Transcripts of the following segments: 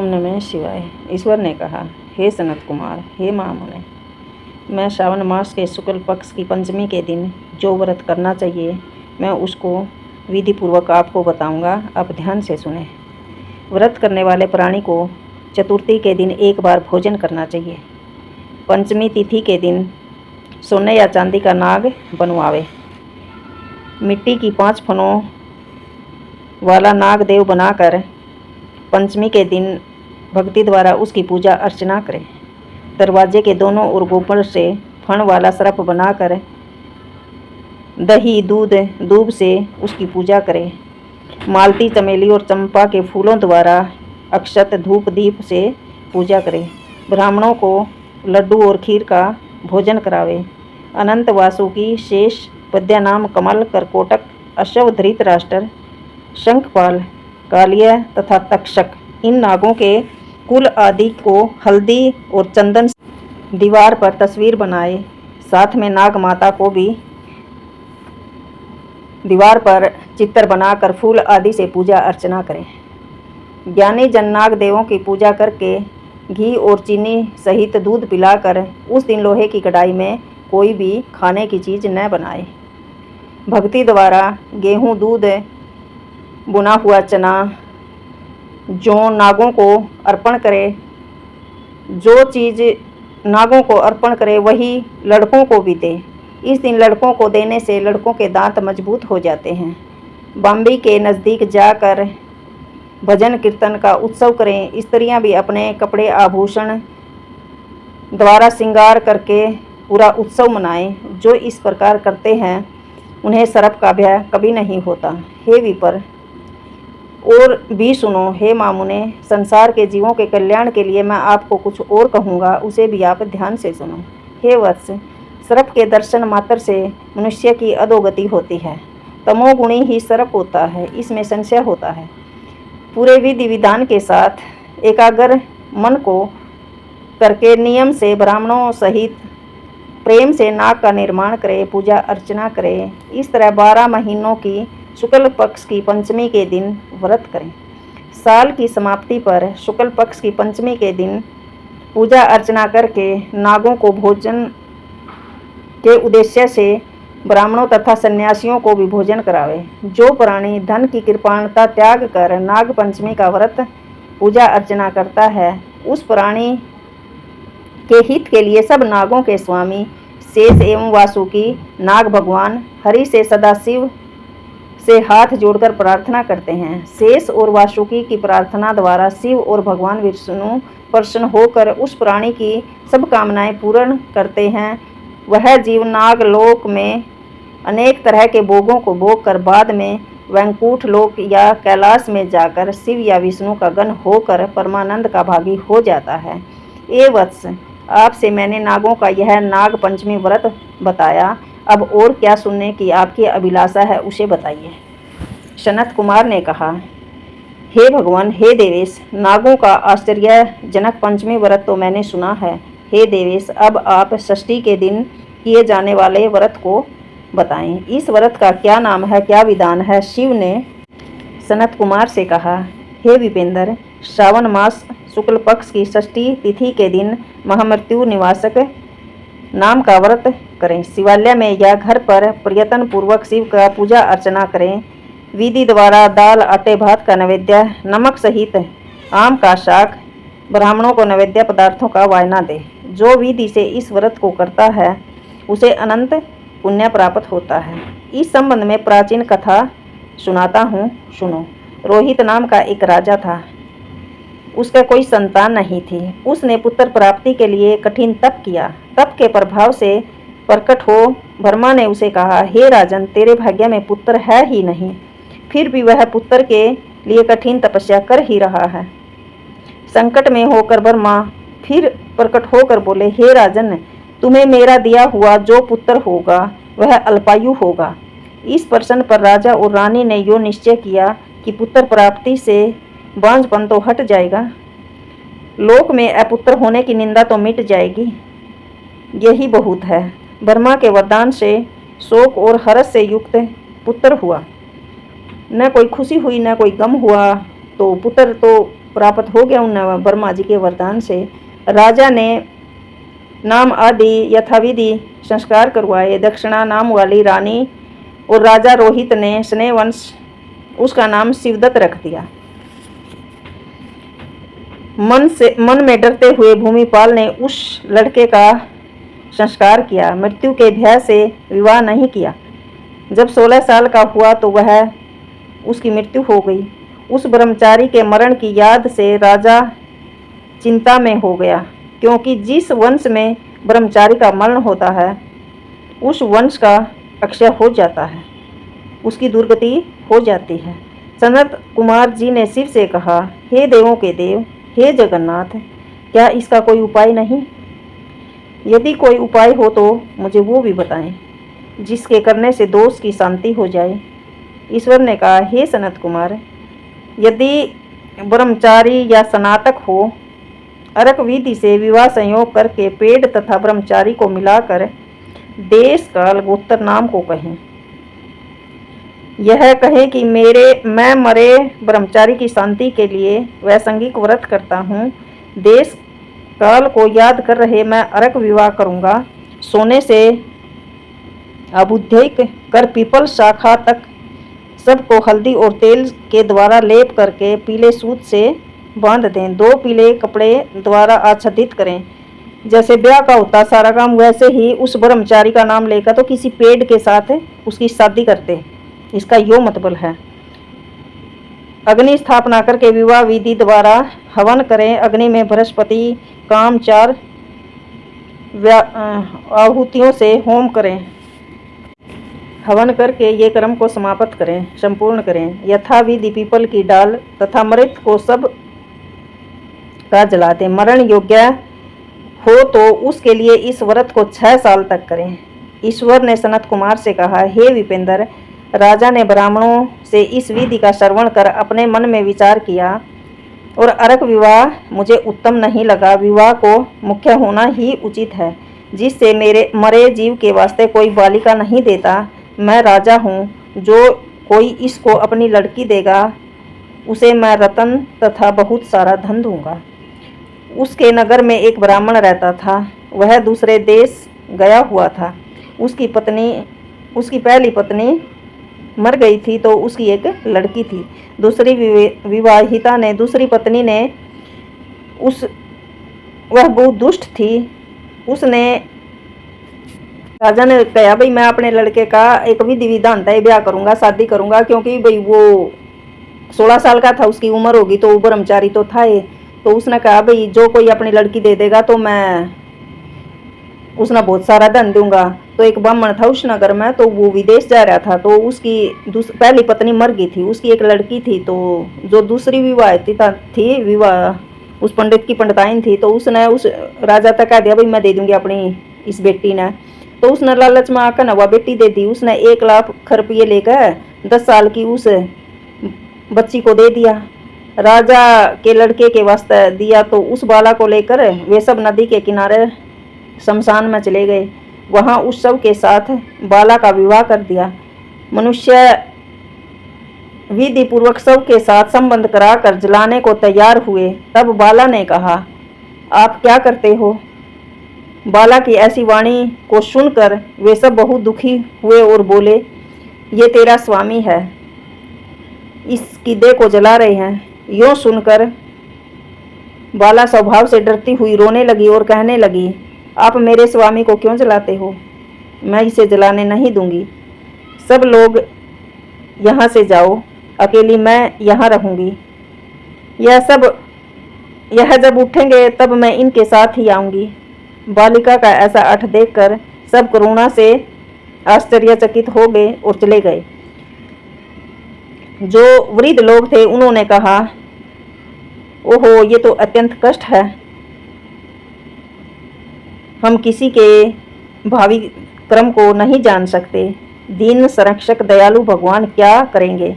नमः शिवाय। ईश्वर ने कहा, हे सनत कुमार, हे महामुने, मैं श्रावण मास के शुक्ल पक्ष की पंचमी के दिन जो व्रत करना चाहिए मैं उसको विधि पूर्वक आपको बताऊंगा। आप ध्यान से सुने। व्रत करने वाले प्राणी को चतुर्थी के दिन एक बार भोजन करना चाहिए। पंचमी तिथि के दिन सोने या चांदी का नाग बनवावे। मिट्टी की 5 फनों वाला नाग देव बनाकर पंचमी के दिन भक्ति द्वारा उसकी पूजा अर्चना करें। दरवाजे के दोनों ओर गोबर से फण वाला सर्प बनाकर दही दूध दूब से उसकी पूजा करें। मालती, चमेली और चंपा के फूलों द्वारा अक्षत धूप दीप से पूजा करें। ब्राह्मणों को लड्डू और खीर का भोजन करावे। अनंत वासुकी, शेष, पद्यानाम, कमल, करकोटक, अश्व, धृतराष्ट्र, शंखपाल, कालिया तथा तक्षक, इन नागों के कुल आदि को हल्दी और चंदन दीवार पर तस्वीर बनाए। साथ में नाग माता को भी दीवार पर चित्र बनाकर फूल आदि से पूजा अर्चना करें। ज्ञानी जन नाग देवों की पूजा करके घी और चीनी सहित दूध पिलाकर उस दिन लोहे की कढ़ाई में कोई भी खाने की चीज़ न बनाए। भक्ति द्वारा गेहूँ, दूध, बुना हुआ चना, जौ नागों को अर्पण करे। जो चीज़ नागों को अर्पण करे वही लड़कों को भी दे। इस दिन लड़कों को देने से लड़कों के दांत मजबूत हो जाते हैं। बम्बई के नज़दीक जाकर भजन कीर्तन का उत्सव करें। स्त्रियां भी अपने कपड़े आभूषण द्वारा श्रृंगार करके पूरा उत्सव मनाएं। जो इस प्रकार करते हैं उन्हें सर्प का भय कभी नहीं होता। हे विपर, और भी सुनो। हे मामुने, संसार के जीवों के कल्याण के लिए मैं आपको कुछ और कहूँगा, उसे भी आप ध्यान से सुनो। हे वत्स, सर्प के दर्शन मात्र से मनुष्य की अधोगति होती है। तमोगुणी ही सर्प होता है, इसमें संशय होता है। पूरे विधि विधान के साथ एकाग्र मन को करके नियम से ब्राह्मणों सहित प्रेम से नाग का निर्माण करे, पूजा अर्चना करे। इस तरह 12 महीनों की शुक्ल पक्ष की पंचमी के दिन व्रत करें। साल की समाप्ति पर शुक्ल पक्ष की पंचमी के दिन पूजा अर्चना करके नागों को भोजन के उद्देश्य से ब्राह्मणों तथा सन्यासियों को भी भोजन करावे। जो प्राणी धन की कृपाणता त्याग कर नाग पंचमी का व्रत पूजा अर्चना करता है, उस प्राणी के हित के लिए सब नागों के स्वामी शेष एवं वासुकी नाग भगवान हरि से सदाशिव से हाथ जोड़कर प्रार्थना करते हैं। शेष और वासुकी की प्रार्थना द्वारा शिव और भगवान विष्णु प्रसन्न होकर उस प्राणी की सब कामनाएं पूर्ण करते हैं। वह जीव नाग लोक में अनेक तरह के भोगों को भोग कर बाद में वैकुंठ लोक या कैलाश में जाकर शिव या विष्णु का गण होकर परमानंद का भागी हो जाता है। ए वत्स, आपसे मैंने नागों का यह नाग पंचमी व्रत बताया। अब और क्या सुनने की आपकी अभिलाषा है उसे बताइए। सनत कुमार ने कहा, हे भगवान, हे देवेश, नागों का आश्चर्यजनक पंचमी व्रत तो मैंने सुना है। हे देवेश, अब आप षष्ठी के दिन किए जाने वाले व्रत को बताएं। इस व्रत का क्या नाम है, क्या विधान है? शिव ने सनत कुमार से कहा, हे विपेंद्र, श्रावण मास शुक्ल पक्ष की षष्ठी तिथि के दिन महामृत्यु निवासक नाम का व्रत करें। शिवालय में या घर पर प्रयत्न पूर्वक शिव का पूजा अर्चना करें। विधि द्वारा दाल, आटे, भात का नैवेद्य, नमक सहित आम का शाक ब्राह्मणों को नैवेद्य पदार्थों का वायना दे। जो विधि से इस व्रत को करता है उसे अनंत पुण्य प्राप्त होता है। इस संबंध में प्राचीन कथा सुनाता हूँ, सुनो। रोहित नाम का एक राजा था। उसका कोई संतान नहीं थी। उसने पुत्र प्राप्ति के लिए कठिन तप किया। तप के प्रभाव से प्रकट हो ब्रह्मा ने उसे कहा, हे राजन, तेरे भाग्य में पुत्र है ही नहीं, फिर भी वह पुत्र के लिए कठिन तपस्या कर ही रहा है। संकट में होकर ब्रह्मा फिर प्रकट होकर बोले, हे राजन, तुम्हें मेरा दिया हुआ जो पुत्र होगा वह अल्पायु होगा। इस प्रश्न पर राजा और रानी ने यो निश्चय किया कि पुत्र प्राप्ति से बांझपन तो हट जाएगा, लोक में अपुत्र होने की निंदा तो मिट जाएगी, यही बहुत है। ब्रह्मा के वरदान से शोक और हर्ष से युक्त पुत्र हुआ। न कोई खुशी हुई न कोई गम हुआ, तो पुत्र तो प्राप्त हो गया उन ब्रह्मा जी के वरदान से। राजा ने नाम आदि यथाविधि संस्कार करवाए। दक्षिणा नाम वाली रानी और राजा रोहित ने स्नेह वंश उसका नाम शिवदत्त रख दिया। मन में डरते हुए भूमिपाल ने उस लड़के का संस्कार किया। मृत्यु के भय से विवाह नहीं किया। जब 16 साल का हुआ तो वह उसकी मृत्यु हो गई। उस ब्रह्मचारी के मरण की याद से राजा चिंता में हो गया, क्योंकि जिस वंश में ब्रह्मचारी का मरण होता है उस वंश का अक्षय हो जाता है, उसकी दुर्गति हो जाती है। सनत कुमार जी ने शिव से कहा, हे देवों के देव, हे जगन्नाथ, क्या इसका कोई उपाय नहीं? यदि कोई उपाय हो तो मुझे वो भी बताएं, जिसके करने से दोष की शांति हो जाए। ईश्वर ने कहा, हे सनत कुमार, यदि ब्रह्मचारी या स्नातक हो, अर्क विधि से विवाह संयोग करके पेड़ तथा ब्रह्मचारी को मिलाकर देश काल गोत्र नाम को कहें। यह कहे कि मैं मरे ब्रह्मचारी की शांति के लिए वैसंगिक व्रत करता हूँ। देश काल को याद कर रहे मैं अर्क विवाह करूँगा। सोने से आबुधिक कर पीपल शाखा तक सबको हल्दी और तेल के द्वारा लेप करके पीले सूत से बांध दें। 2 पीले कपड़े द्वारा आच्छादित करें। जैसे ब्याह का होता सारा काम, वैसे ही उस ब्रह्मचारी का नाम लेकर तो किसी पेड़ के साथ उसकी शादी करते। इसका यो मतलब है। अग्नि स्थापना करके विवाह विधि द्वारा हवन करें। अग्नि में बृहस्पति काम 4 आहुतियों से होम करें। हवन करके ये कर्म को समाप्त करें, संपूर्ण करें। यथाविधि पीपल की डाल तथा मृत को सब का जला दें। मरण योग्य हो तो उसके लिए इस व्रत को 6 साल तक करें। ईश्वर ने सनत कुमार से कहा, हे विपेंद्र, राजा ने ब्राह्मणों से इस विधि का श्रवण कर अपने मन में विचार किया और अर्क विवाह मुझे उत्तम नहीं लगा। विवाह को मुख्य होना ही उचित है, जिससे मेरे मरे जीव के वास्ते कोई बालिका नहीं देता। मैं राजा हूँ, जो कोई इसको अपनी लड़की देगा उसे मैं रतन तथा बहुत सारा धन दूंगा। उसके नगर में एक ब्राह्मण रहता था। वह दूसरे देश गया हुआ था। उसकी पहली पत्नी मर गई थी तो उसकी एक लड़की थी। दूसरी विवाहिता ने दूसरी पत्नी ने वह बहुत दुष्ट थी। उसने राजा ने कहा, भाई मैं अपने लड़के का एक विधि विधान तय ब्याह करूंगा, शादी करूंगा, क्योंकि भाई वो 16 साल का था, उसकी उम्र होगी तो वो ब्रह्मचारी तो था ही। तो उसने कहा, भाई जो कोई अपनी लड़की दे देगा तो मैं उसने बहुत सारा धन दूंगा। तो एक ब्राह्मण था उस नगर में, तो वो विदेश जा रहा था। तो उसकी पहली पत्नी मर गई थी। उसकी एक लड़की थी, तो जो दूसरी विवाह उस पंडित की पंडिताइन थी, तो उसने उस राजा तक कह दिया, भाई मैं दे दूंगी अपनी इस बेटी ने। तो उसने लालच में आकर नवा बेटी दे दी। उसने 1 लाख रुपये लेकर 10 साल की उस बच्ची को दे दिया। राजा के लड़के के वास्ते दिया। तो उस बाला को लेकर वे सब नदी के किनारे शमशान में चले गए। वहां उस सब के साथ बाला का विवाह कर दिया। मनुष्य विधि पूर्वक सब के साथ संबंध कराकर जलाने को तैयार हुए। तब बाला ने कहा, आप क्या करते हो? बाला की ऐसी वाणी को सुनकर वे सब बहुत दुखी हुए और बोले, ये तेरा स्वामी है, इसकी देह को जला रहे हैं। यूँ सुनकर बाला स्वभाव से डरती हुई रोने लगी और कहने लगी, आप मेरे स्वामी को क्यों जलाते हो? मैं इसे जलाने नहीं दूंगी। सब लोग यहाँ से जाओ, अकेली मैं यहाँ रहूंगी। यह जब उठेंगे तब मैं इनके साथ ही आऊंगी। बालिका का ऐसा हठ देखकर सब करुणा से आश्चर्यचकित हो गए और चले गए। जो वृद्ध लोग थे उन्होंने कहा, ओहो, ये तो अत्यंत कष्ट है। हम किसी के भावी क्रम को नहीं जान सकते। दीन संरक्षक दयालु भगवान क्या करेंगे?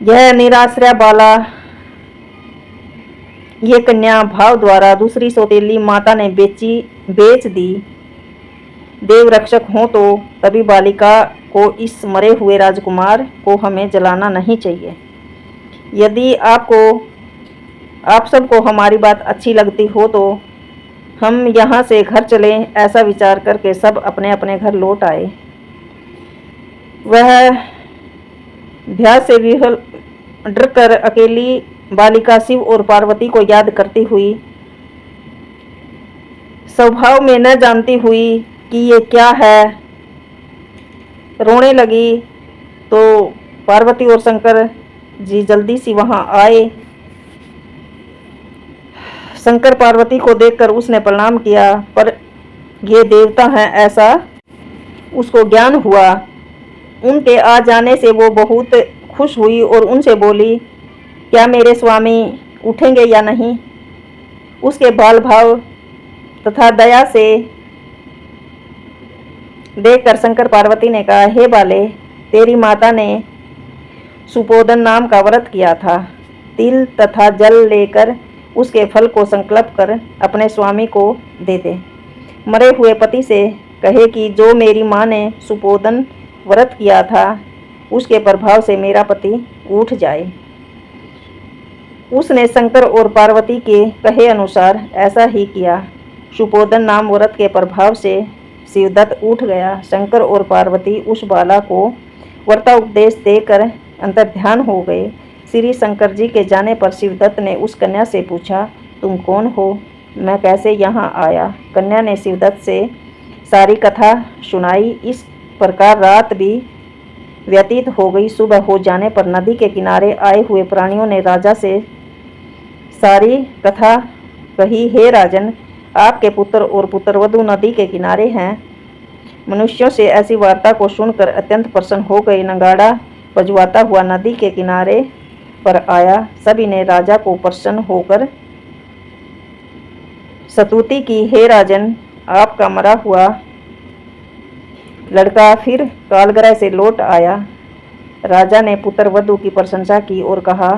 यह निराश्रय बाला, ये कन्या भाव द्वारा दूसरी सौतेली माता ने बेच दी। देव रक्षक हो तो तभी बालिका को इस मरे हुए राजकुमार को हमें जलाना नहीं चाहिए। यदि आप सबको हमारी बात अच्छी लगती हो तो हम यहाँ से घर चलें। ऐसा विचार करके सब अपने अपने घर लौट आए। वह भ्यास से विह्वल डर कर अकेली बालिका शिव और पार्वती को याद करती हुई, स्वभाव में न जानती हुई कि ये क्या है, रोने लगी। तो पार्वती और शंकर जी जल्दी सी वहां आए। शंकर पार्वती को देखकर उसने प्रणाम किया, पर ये देवता हैं ऐसा उसको ज्ञान हुआ। उनके आ जाने से वो बहुत खुश हुई और उनसे बोली, क्या मेरे स्वामी उठेंगे या नहीं। उसके बाल भाव तथा दया से देखकर शंकर पार्वती ने कहा, हे बाले, तेरी माता ने सुपोदन नाम का व्रत किया था। तिल तथा जल लेकर उसके फल को संकल्प कर अपने स्वामी को दे दे। मरे हुए पति से कहे कि जो मेरी माँ ने सुपोदन व्रत किया था उसके प्रभाव से मेरा पति उठ जाए। उसने शंकर और पार्वती के कहे अनुसार ऐसा ही किया। सुपोदन नाम व्रत के प्रभाव से शिवदत्त उठ गया। शंकर और पार्वती उस बाला को व्रतोपदेश देकर अंतर्ध्यान हो गए। श्री शंकर जी के जाने पर शिवदत्त ने उस कन्या से पूछा, तुम कौन हो, मैं कैसे यहाँ आया। कन्या ने शिवदत्त से सारी कथा सुनाई। इस प्रकार रात भी व्यतीत हो गई। सुबह हो जाने पर नदी के किनारे आए हुए प्राणियों ने राजा से सारी कथा कही। हे राजन, आपके पुत्र और पुत्रवधू नदी के किनारे हैं। मनुष्यों से ऐसी वार्ता को सुनकर अत्यंत प्रसन्न हो गए। नगाड़ा बजवाता हुआ नदी के किनारे पर आया। सभी ने राजा को प्रसन्न होकर स्तुति की, हे राजन, आपका मरा हुआ लड़का फिर कालगृह से लौट आया। राजा ने पुत्र वधू की प्रशंसा की और कहा,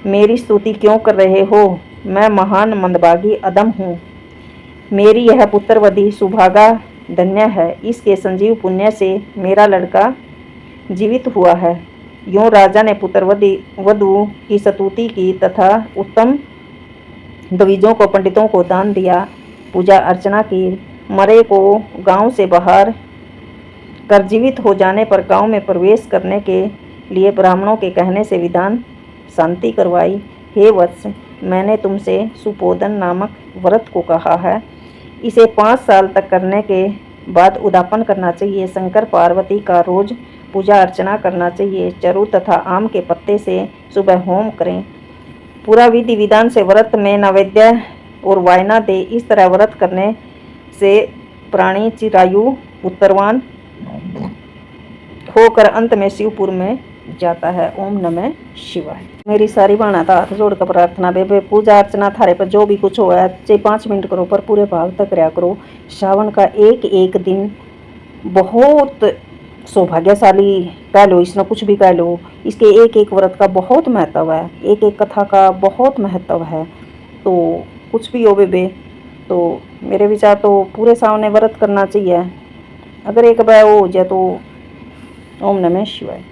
मेरी स्तुति क्यों कर रहे हो, मैं महान मंदभागी अदम हूँ। मेरी यह पुत्रवधी सुभागा धन्य है। इसके संजीव पुण्य से मेरा लड़का जीवित हुआ है। यूँ राजा ने पुत्रवधू की स्तुति की तथा उत्तम द्विजों को पंडितों को दान दिया, पूजा अर्चना की। मरे को गांव से बाहर कर जीवित हो जाने पर गांव में प्रवेश करने के लिए ब्राह्मणों के कहने से विधान शांति करवाई। हे वत्स, मैंने तुमसे सुपोदन नामक व्रत को कहा है, इसे 5 साल तक करने के बाद उद्यापन करना चाहिए। शंकर पार्वती का रोज पूजा अर्चना करना चाहिए। चरु तथा आम के पत्ते से सुबह होम करें। पूरा विधि विधान से व्रत में नैवेद्य और वायना दे। इस तरह व्रत करने से प्राणी चिरायु पुत्रवान होकर अंत में शिवपुर में जाता है। ओम नमः शिवाय। मेरी सारी बाणा था हाथ जोड़ कर प्रार्थना बे पूजा अर्चना थारे पर जो भी कुछ हो है चाहे 5 मिनट करो पर पूरे भाग तक रहा करो। श्रावण का एक एक दिन बहुत सौभाग्यशाली कह लो, इसमें कुछ भी कह लो। इसके एक एक व्रत का बहुत महत्व है, एक एक कथा का बहुत महत्व है। तो कुछ भी हो बे तो मेरे विचार तो पूरे सामने व्रत करना चाहिए। अगर एक बार हो जाए तो ओम नमः शिवाय।